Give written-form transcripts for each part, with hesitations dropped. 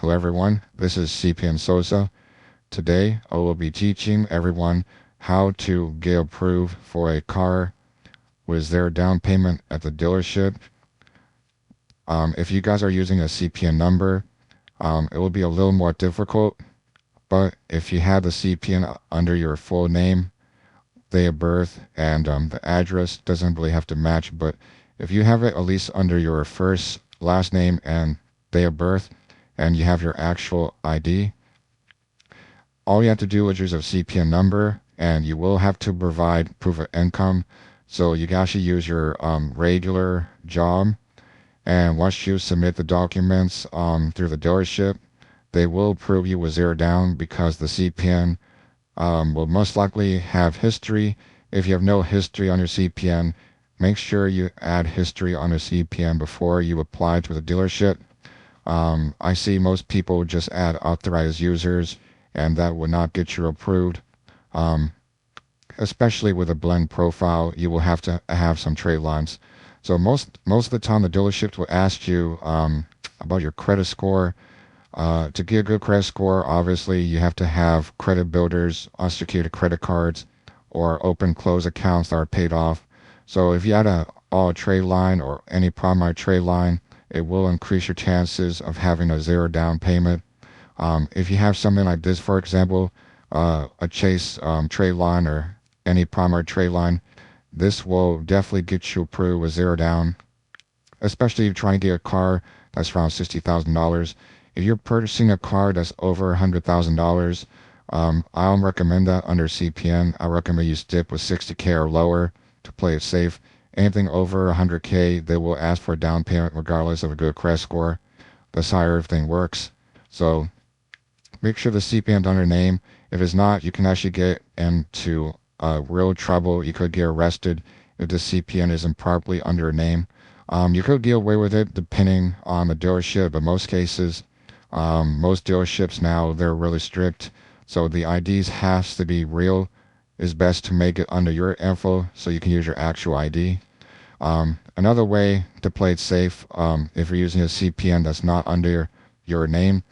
Hello everyone, this is CPN Sosa. Today I will be teaching everyone how to get approved for a car with their down payment at the dealership. If you guys are using a CPN number, it will be a little more difficult, but if you have the CPN under your full name, day of birth, and the address doesn't really have to match, but if you have it at least under your first, last name, and day of birth, and you have your actual ID, all you have to do is use a CPN number, and you will have to provide proof of income. So you can actually use your regular job, and once you submit the documents through the dealership, they will approve you with zero down because the CPN will most likely have history. If you have no history on your CPN, make sure you add history on your CPN before you apply to the dealership. I see most people just add authorized users, and that would not get you approved. Um, Especially with a blend profile, you will have to have some trade lines. So most of the time, the dealerships will ask you about your credit score. To get a good credit score, obviously you have to have credit builders, unsecured credit cards, or open close accounts that are paid off. So if you had a all trade line or any primary trade line, it will increase your chances of having a zero down payment. If you have something like this, for example, a Chase trade line or any primary trade line, this will definitely get you approved with zero down, especially if you're trying to get a car that's around $60,000. If you're purchasing a car that's over $100,000, I don't recommend that under CPN. I recommend you stick with 60K or lower to play it safe. Anything over 100K, they will ask for a down payment regardless of a good credit score. That's how everything works. So make sure the CPN is under your name. If it's not, you can actually get into real trouble. You could get arrested if the CPN isn't properly under your name. You could get away with it depending on the dealership, but most cases, most dealerships now, they're really strict. So the IDs has to be real. It's best to make it under your info so you can use your actual ID. Another way to play it safe, if you're using a CPN that's not under your name,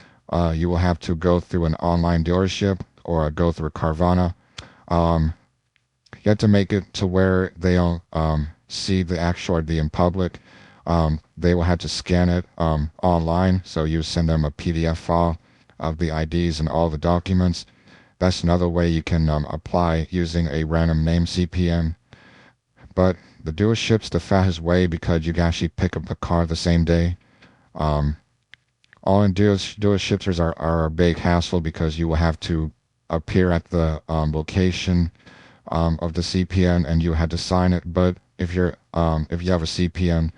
you will have to go through an online dealership or go through Carvana. You have to make it to where they don't see the actual ID in public. They will have to scan it online, so you send them a PDF file of the IDs and all the documents. That's another way you can apply using a random name CPN. But the dealership's the fastest way because you can actually pick up the car the same day. Um, all in dealerships are a big hassle because you will have to appear at the location of the CPN and you had to sign it. But if you have a CPN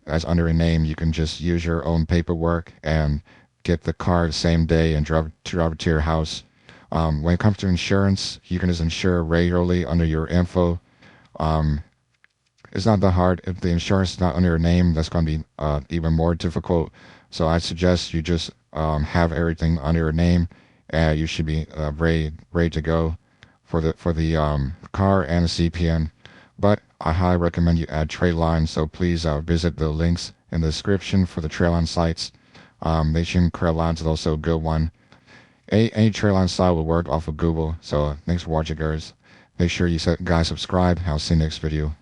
as under a name, you can just use your own paperwork and get the car the same day and drive it to your house. When it comes to insurance, you can just insure regularly under your info. Um, it's not that hard. If the insurance is not under your name, that's going to be even more difficult. So I suggest you just have everything under your name, and you should be ready to go for the car and the CPN. But I highly recommend you add trade lines. So please visit the links in the description for the trade line sites. Nation trade lines is also a good one. Any trade line site will work off of Google. So thanks for watching, guys. Make sure you guys subscribe. I'll see you next video.